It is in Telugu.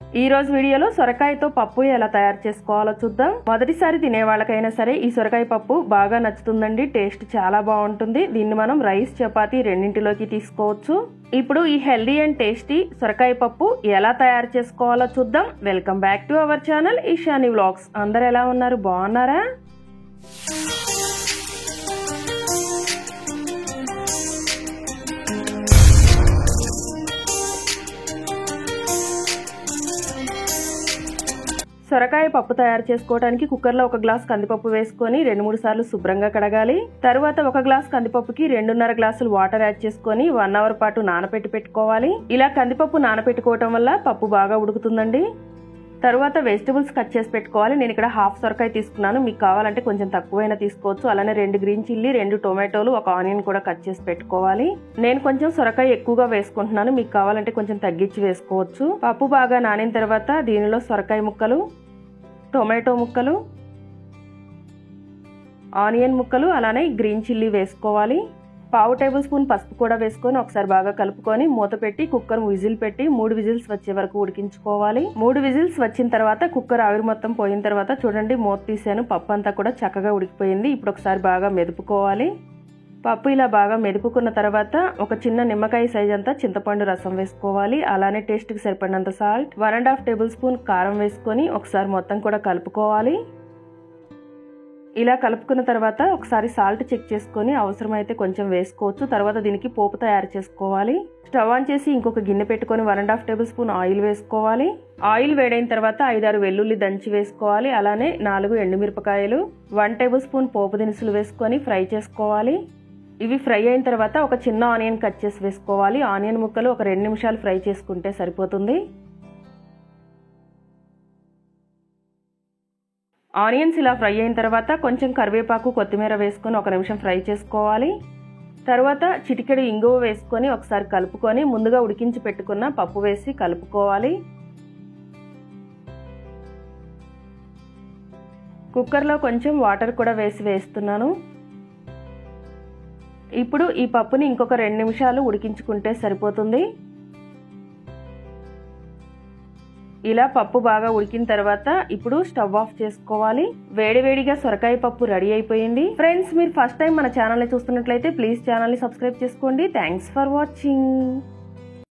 ఈ రోజు వీడియోలో సొరకాయతో పప్పు ఎలా తయారు చేసుకోవాలో చూద్దాం. మొదటిసారి తినే వాళ్ళకైనా సరే ఈ సొరకాయ పప్పు బాగా నచ్చుతుందండి. టేస్ట్ చాలా బాగుంటుంది. దీన్ని మనం రైస్, చపాతీ రెండింటిలోకి తీసుకోవచ్చు. ఇప్పుడు ఈ హెల్దీ అండ్ టేస్టీ సొరకాయ పప్పు ఎలా తయారు చేసుకోవాలో చూద్దాం. Welcome back to our channel Eshani vlogs. అందరు ఎలా ఉన్నారు? బాగున్నారా? సొరకాయ పప్పు తయారు చేసుకోవడానికి కుక్కర్లో 1 గ్లాస్ కందిపప్పు వేసుకొని 2-3 సార్లు శుభ్రంగా కడగాలి. తర్వాత 1 గ్లాస్ కందిపప్పుకి 2.5 గ్లాసులు వాటర్ యాడ్ చేసుకొని 1 అవర్ పాటు నానబెట్టి పెట్టుకోవాలి. ఇలా కందిపప్పు నానబెట్టుకోవటం వల్ల పప్పు బాగా ఉడుకుతుందండి. తర్వాత వెజిటబుల్స్ కట్ చేసి పెట్టుకోవాలి. నేను ఇక్కడ హాఫ్ సొరకాయ తీసుకున్నాను. మీకు కావాలంటే కొంచెం తక్కువైనా తీసుకోవచ్చు. అలానే 2 గ్రీన్ చిల్లీ, 2 టొమాటోలు, 1 ఆనియన్ కూడా కట్ చేసి పెట్టుకోవాలి. నేను కొంచెం సొరకాయ ఎక్కువగా వేసుకుంటున్నాను. మీకు కావాలంటే కొంచెం తగ్గించి వేసుకోవచ్చు. పప్పు బాగా నానిన తర్వాత దీనిలో సొరకాయ ముక్కలు, టొమాటో ముక్కలు, ఆనియన్ ముక్కలు, అలానే గ్రీన్ చిల్లీ వేసుకోవాలి. 1/2 టేబుల్ స్పూన్ పసుపు కూడా వేసుకొని ఒకసారి బాగా కలుపుకొని మూత పెట్టి కుక్కర్ విజిల్ పెట్టి 3 విజిల్స్ వచ్చే వరకు ఉడికించుకోవాలి. 3 విజిల్స్ వచ్చిన తర్వాత కుక్కర్ ఆవిరి మొత్తం పోయిన తర్వాత చూడండి మూత తీసాను. పప్పు అంతా కూడా చక్కగా ఉడికిపోయింది. ఇప్పుడు ఒకసారి బాగా మెదుపుకోవాలి. పప్పు ఇలా బాగా మెదుపుకున్న తర్వాత ఒక చిన్న నిమ్మకాయ సైజ్ అంతా చింతపండు రసం వేసుకోవాలి. అలానే టేస్ట్కి సరిపడినంత సాల్ట్, 1.5 టేబుల్ స్పూన్ కారం వేసుకొని ఒకసారి మొత్తం కూడా కలుపుకోవాలి. ఇలా కలుపుకున్న తర్వాత ఒకసారి సాల్ట్ చెక్ చేసుకొని అవసరమైతే కొంచెం వేసుకోవచ్చు. తర్వాత దీనికి పోపు తయారు చేసుకోవాలి. స్టవ్ ఆన్ చేసి ఇంకొక గిన్నె పెట్టుకొని 1.5 టేబుల్ స్పూన్ ఆయిల్ వేసుకోవాలి. ఆయిల్ వేడైన తర్వాత 5-6 వెల్లుల్లి దంచి వేసుకోవాలి. అలానే 4 ఎండుమిరపకాయలు, 1 టేబుల్ స్పూన్ పోపు దినుసులు వేసుకొని ఫ్రై చేసుకోవాలి. ఇవి ఫ్రై అయిన తర్వాత ఒక చిన్న ఆనియన్ కట్ చేసి వేసుకోవాలి. ఆనియన్ ముక్కలు ఒక 2 నిమిషాలు ఫ్రై చేసుకుంటే సరిపోతుంది. ఆనియన్స్ ఇలా ఫ్రై అయిన తర్వాత కొంచెం కరివేపాకు, కొత్తిమీర వేసుకొని 1 నిమిషం ఫ్రై చేసుకోవాలి. తర్వాత చిటికెడు ఇంగువ వేసుకొని ఒకసారి కలుపుకొని ముందుగా ఉడికించి పెట్టుకున్న పప్పు వేసి కలుపుకోవాలి. కుక్కర్లో కొంచెం వాటర్ కూడా వేస్తున్నాను. ఇప్పుడు ఈ పప్పుని ఇంకొక 2 నిమిషాలు ఉడికించుకుంటే సరిపోతుంది. ఇలా పప్పు బాగా ఉడికిన తర్వాత ఇప్పుడు స్టవ్ ఆఫ్ చేసుకోవాలి. వేడివేడిగా సొరకాయ పప్పు రెడీ అయిపోయింది. ఫ్రెండ్స్, మీరు ఫస్ట్ టైం మన ఛానల్ని చూస్తున్నట్లయితే ప్లీజ్ ఛానల్ని సబ్స్క్రైబ్ చేసుకోండి. Thanks for watching.